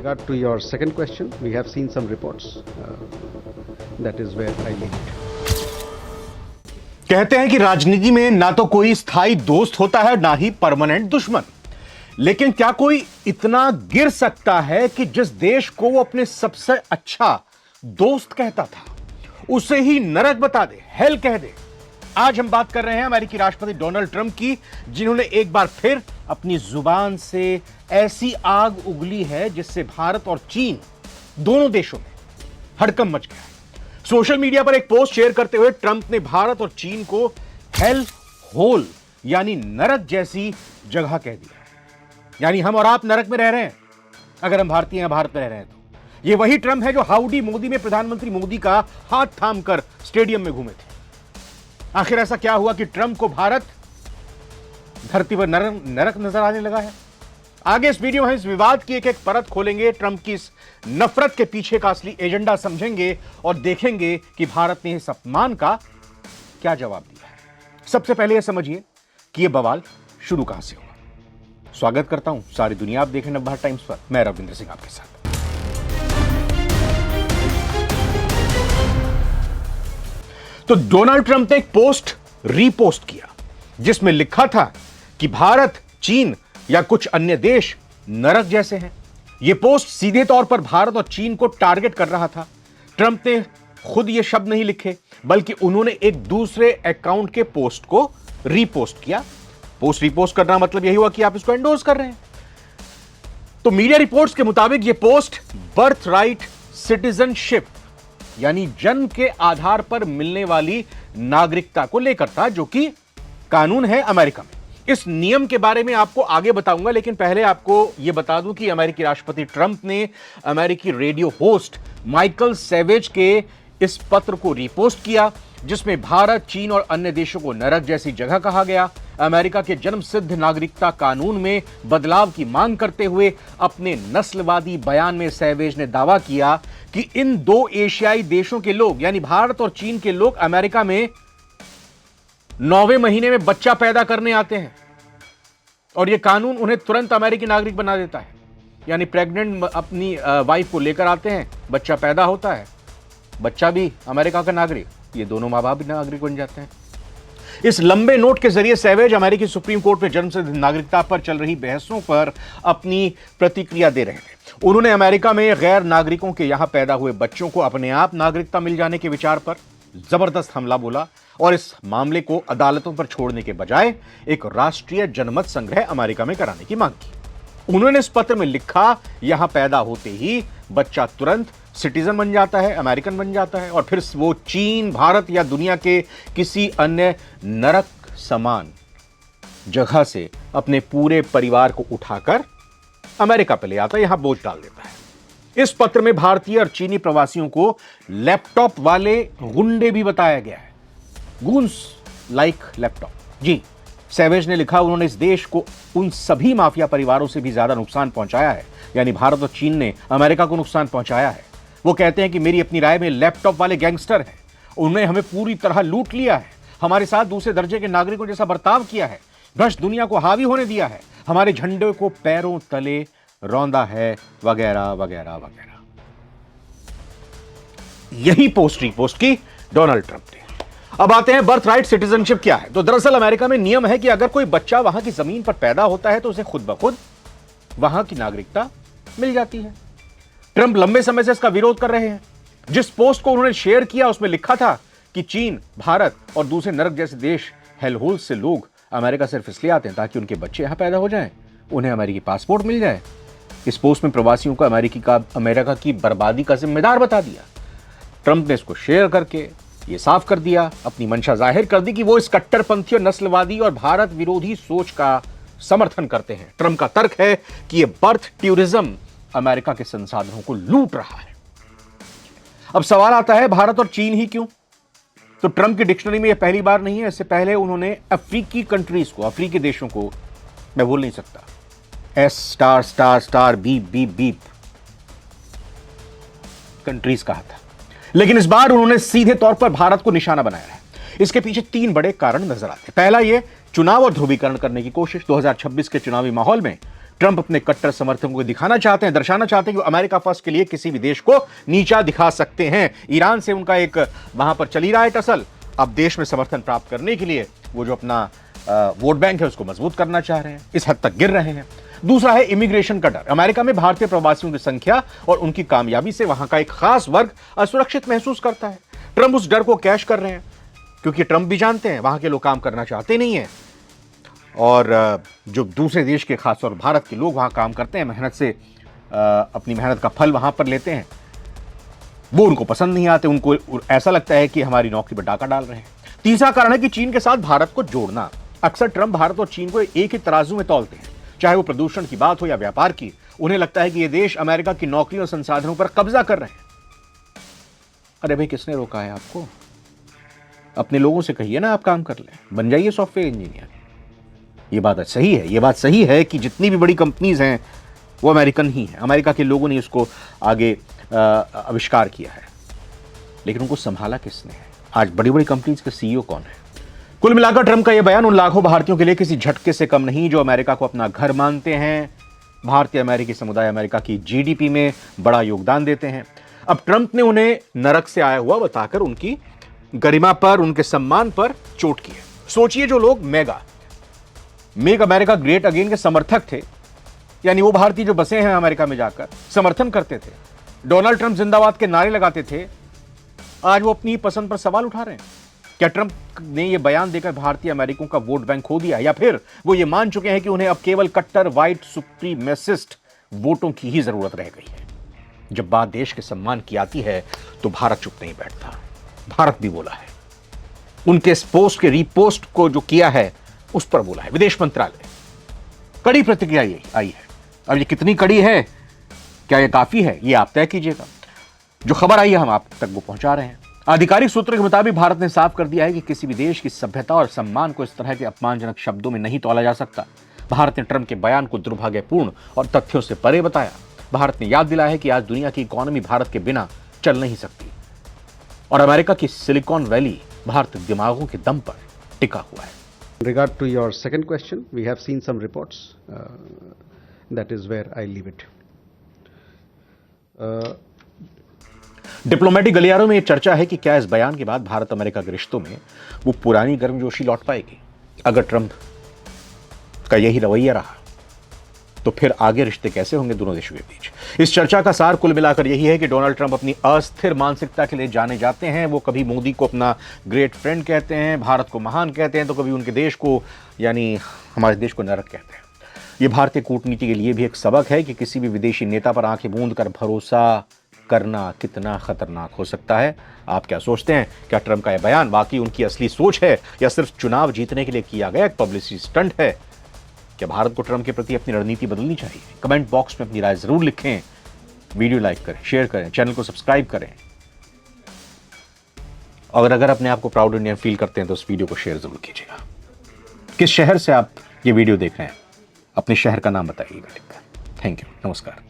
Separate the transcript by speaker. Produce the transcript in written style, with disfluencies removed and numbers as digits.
Speaker 1: regard to your second question, we have seen some reports. That is where I leave it.
Speaker 2: कहते हैं कि राजनीति में ना तो कोई स्थायी दोस्त होता है ना ही परमानेंट दुश्मन, लेकिन क्या कोई इतना गिर सकता है कि जिस देश को वो अपने सबसे अच्छा दोस्त कहता था उसे ही नरक बता दे, हेल कह दे। आज हम बात कर रहे हैं अमेरिकी राष्ट्रपति डोनाल्ड ट्रंप की, जिन्होंने एक बार फिर अपनी जुबान से ऐसी आग उगली है जिससे भारत और चीन दोनों देशों में हड़कंप मच गया है। सोशल मीडिया पर एक पोस्ट शेयर करते हुए ट्रंप ने भारत और चीन को हेल होल यानी नरक जैसी जगह कह दिया। यानी हम और आप नरक में रह रहे हैं अगर हम भारतीय हैं, भारत में रह रहे हैं तो। यह वही ट्रंप है जो हाउडी मोदी में प्रधानमंत्री मोदी का हाथ थामकर स्टेडियम में घूमे थे। आखिर ऐसा क्या हुआ कि ट्रंप को भारत धरती पर नरक नजर आने लगा है? आगे इस वीडियो में इस विवाद की एक एक परत खोलेंगे, ट्रंप की इस नफरत के पीछे का असली एजेंडा समझेंगे और देखेंगे कि भारत ने इस अपमान का क्या जवाब दिया है। सबसे पहले यह समझिए कि यह बवाल शुरू कहां से हुआ। स्वागत करता हूं, सारी दुनिया आप देख रहे हैं नवभारत टाइम्स पर। मैं रविंद्र सिंह आपके साथ। तो डोनाल्ड ट्रंप ने एक पोस्ट रीपोस्ट किया जिसमें लिखा था कि भारत, चीन या कुछ अन्य देश नरक जैसे हैं। यह पोस्ट सीधे तौर पर भारत और चीन को टारगेट कर रहा था। ट्रंप ने खुद यह शब्द नहीं लिखे, बल्कि उन्होंने एक दूसरे अकाउंट के पोस्ट को रीपोस्ट किया। पोस्ट रीपोस्ट करना मतलब यही हुआ कि आप इसको एंडोर्स कर रहे हैं। तो मीडिया रिपोर्ट्स के मुताबिक यह पोस्ट बर्थ राइट सिटीजनशिप यानी जन्म के आधार पर मिलने वाली नागरिकता को लेकर था, जो कि कानून है अमेरिका में। इस नियम के बारे में आपको आगे बताऊंगा, लेकिन पहले आपको यह बता दूं कि अमेरिकी राष्ट्रपति ट्रंप ने अमेरिकी रेडियो होस्ट माइकल सैवेज के इस पत्र को रिपोस्ट किया जिसमें भारत, चीन और अन्य देशों को नरक जैसी जगह कहा गया। अमेरिका के जन्म सिद्ध नागरिकता कानून में बदलाव की मांग करते हुए अपने नस्लवादी बयान में सैवेज ने दावा किया कि इन दो एशियाई देशों के लोग यानी भारत और चीन के लोग अमेरिका में 9वें महीने में बच्चा पैदा करने आते हैं और यह कानून उन्हें तुरंत अमेरिकी नागरिक बना देता है। यानी प्रेग्नेंट अपनी वाइफ को लेकर आते हैं, बच्चा पैदा होता है, बच्चा भी अमेरिका का नागरिक, ये दोनों मां बाप भी नागरिक बन जाते हैं। इस लंबे नोट के जरिए सैवेज अमेरिकी सुप्रीम कोर्ट में जन्मसिद्ध नागरिकता पर चल रही बहसों पर अपनी प्रतिक्रिया दे रहे थे। उन्होंने अमेरिका में गैर नागरिकों के यहां पैदा हुए बच्चों को अपने आप नागरिकता मिल जाने के विचार पर जबरदस्त हमला बोला और इस मामले को अदालतों पर छोड़ने के बजाय एक राष्ट्रीय जनमत संग्रह अमेरिका में कराने की मांग की। उन्होंने इस पत्र में लिखा, यहां पैदा होते ही बच्चा तुरंत सिटीजन बन जाता है, अमेरिकन बन जाता है और फिर वो चीन, भारत या दुनिया के किसी अन्य नरक समान जगह से अपने पूरे परिवार को उठाकर अमेरिका पे ले आता है, यहां बोझ डाल देता है। इस पत्र में भारतीय और चीनी प्रवासियों को लैपटॉप वाले गुंडे भी बताया गया है, गूंस लाइक लैपटॉप। जी, सैवेज ने लिखा, उन्होंने इस देश को उन सभी माफिया परिवारों से भी ज्यादा नुकसान पहुंचाया है, यानी भारत और चीन ने अमेरिका को नुकसान पहुंचाया है। वो कहते हैं कि मेरी अपनी राय में लैपटॉप वाले गैंगस्टर हैं, उन्होंने हमें पूरी तरह लूट लिया है, हमारे साथ दूसरे दर्जे के नागरिकों जैसा बर्ताव किया है, भ्रष्ट दुनिया को हावी होने दिया है, हमारे झंडे को पैरों तले रौंदा है, वगैरह वगैरह वगैरह। यही पोस्ट रिपोस्ट की डोनाल्ड ट्रंप ने। अब आते हैं बर्थ राइट सिटीजनशिप क्या है। तो दरअसल अमेरिका में नियम है कि अगर कोई बच्चा वहां की जमीन पर पैदा होता है तो उसे खुद ब खुद वहां की नागरिकता मिल जाती है। ट्रंप लंबे समय से इसका विरोध कर रहे हैं। जिस पोस्ट को उन्होंने शेयर किया उसमें लिखा था कि चीन, भारत और दूसरे नरक जैसे देश, हेलहोल से लोग अमेरिका सिर्फ इसलिए आते हैं ताकि उनके बच्चे यहां पैदा हो जाएं, उन्हें अमेरिकी पासपोर्ट मिल जाए। इस पोस्ट में प्रवासियों को अमेरिका की बर्बादी का जिम्मेदार बता दिया। ट्रंप ने इसको शेयर करके ये साफ कर दिया, अपनी मंशा जाहिर कर दी कि वो इस कट्टरपंथी और नस्लवादी और भारत विरोधी सोच का समर्थन करते हैं। ट्रंप का तर्क है कि ये बर्थ टूरिज्म अमेरिका के संसाधनों को लूट रहा है। अब सवाल आता है, भारत और चीन ही क्यों? तो ट्रंप की डिक्शनरी में यह पहली बार नहीं है। इससे पहले उन्होंने अफ्रीकी कंट्रीज को, अफ्रीकी देशों को, मैं बोल नहीं सकता, S*** beep beep beep countries कहा था, लेकिन इस बार उन्होंने सीधे तौर पर भारत को निशाना बनाया है। इसके पीछे 3 बड़े कारण नजर आते हैं। पहला, यह चुनाव और ध्रुवीकरण करने की कोशिश। 2026 के चुनावी माहौल में ट्रंप अपने कट्टर समर्थकों को दिखाना चाहते हैं, दर्शाना चाहते हैं कि अमेरिका फर्स्ट के लिए किसी भी देश को नीचा दिखा सकते हैं। ईरान से उनका एक वहां पर चली रहा है टसल, अब देश में समर्थन प्राप्त करने के लिए वो जो अपना वोट बैंक है उसको मजबूत करना चाह रहे हैं, इस हद तक गिर रहे हैं। दूसरा है इमिग्रेशन का डर। अमेरिका में भारतीय प्रवासियों की संख्या और उनकी कामयाबी से वहां का एक खास वर्ग असुरक्षित महसूस करता है। ट्रंप उस डर को कैश कर रहे हैं, क्योंकि ट्रंप भी जानते हैं वहां के लोग काम करना चाहते नहीं है, और जो दूसरे देश के, खासतौर भारत के लोग वहां काम करते हैं, मेहनत से अपनी मेहनत का फल वहां पर लेते हैं, वो उनको पसंद नहीं आते। उनको ऐसा लगता है कि हमारी नौकरी पर डाका डाल रहे हैं। तीसरा कारण है कि चीन के साथ भारत को जोड़ना। अक्सर ट्रंप भारत और चीन को एक ही तराजू में तौलते हैं, चाहे वो प्रदूषण की बात हो या व्यापार की। उन्हें लगता है कि ये देश अमेरिका की नौकरियों और संसाधनों पर कब्जा कर रहे हैं। अरे भाई, किसने रोका है आपको? अपने लोगों से कहिए ना, आप काम कर लें, बन जाइए सॉफ्टवेयर इंजीनियर। ये बात सही है, ये बात सही है कि जितनी भी बड़ी कंपनीज हैं वो अमेरिकन ही हैं। अमेरिका के लोगों ने इसको आगे आविष्कार किया है, लेकिन उनको संभाला किसने है? आज बड़ी बड़ी कंपनीज के सीईओ कौन है? कुल मिलाकर ट्रंप का यह बयान उन लाखों भारतीयों के लिए किसी झटके से कम नहीं जो अमेरिका को अपना घर मानते हैं। भारतीय अमेरिकी समुदाय अमेरिका की जीडीपी में बड़ा योगदान देते हैं। अब ट्रंप ने उन्हें नरक से आया हुआ बताकर उनकी गरिमा पर, उनके सम्मान पर चोट की है। सोचिए, जो लोग मेक अमेरिका ग्रेट अगेन के समर्थक थे, यानी वो भारतीय जो बसे हैं अमेरिका में जाकर समर्थन करते थे, डोनाल्ड ट्रंप जिंदाबाद के नारे लगाते थे, आज वो अपनी पसंद पर सवाल उठा रहे हैं। क्या ट्रंप ने यह बयान देकर भारतीय अमेरिकन का वोट बैंक खो दिया, या फिर वो ये मान चुके हैं कि उन्हें अब केवल कट्टर व्हाइट सुप्रीमेसिस्ट वोटों की ही जरूरत रह गई है? जब बात देश के सम्मान की आती है तो भारत चुप नहीं बैठता। भारत भी बोला है, उनके इस पोस्ट के रीपोस्ट को जो किया है उस पर बोला है विदेश मंत्रालय। कड़ी प्रतिक्रिया आई है। अब ये कितनी कड़ी है, क्या ये काफी है, ये आप तय कीजिएगा। जो खबर आई है हम आप तक वो पहुंचा रहे हैं। आधिकारिक सूत्रों के मुताबिक भारत ने साफ कर दिया है कि किसी भी देश की सभ्यता और सम्मान को इस तरह के अपमानजनक शब्दों में नहीं तौला जा सकता। भारत ने ट्रंप के बयान को दुर्भाग्यपूर्ण और तथ्यों से परे बताया। भारत ने याद दिलाया है कि आज दुनिया की इकोनॉमी भारत के बिना चल नहीं सकती, और अमेरिका की सिलिकॉन वैली भारतीय दिमागों के दम पर टिका हुआ है।
Speaker 1: In regard to your second question, we have seen some reports. That is where I leave it.
Speaker 2: Diplomatic गलियारों में यह चर्चा है कि क्या इस बयान के बाद भारत अमेरिका के रिश्तों में वो पुरानी गर्मजोशी लौट पाएगी। अगर ट्रंप का यही रवैया रहा तो फिर आगे रिश्ते कैसे होंगे दोनों देशों के बीच? इस चर्चा का सार कुल मिलाकर यही है कि डोनाल्ड ट्रंप अपनी अस्थिर मानसिकता के लिए जाने जाते हैं। वो कभी मोदी को अपना ग्रेट फ्रेंड कहते हैं, भारत को महान कहते हैं, तो कभी उनके देश को, यानी हमारे देश को नरक कहते हैं। ये भारतीय कूटनीति के लिए भी एक सबक है कि किसी भी विदेशी नेता पर आंखें मूंद कर भरोसा करना कितना खतरनाक हो सकता है। आप क्या सोचते हैं? क्या ट्रंप का यह बयान वाकई उनकी असली सोच है, या सिर्फ चुनाव जीतने के लिए किया गया एक पब्लिसिटी स्टंट है? क्या भारत को ट्रंप के प्रति अपनी रणनीति बदलनी चाहिए? कमेंट बॉक्स में अपनी राय जरूर लिखें। वीडियो लाइक करें, शेयर करें, चैनल को सब्सक्राइब करें, और अगर अपने आप को प्राउड इंडियन फील करते हैं तो इस वीडियो को शेयर जरूर कीजिएगा। किस शहर से आप ये वीडियो देख रहे हैं, अपने शहर का नाम बताइएगा लिखकर। थैंक यू, नमस्कार।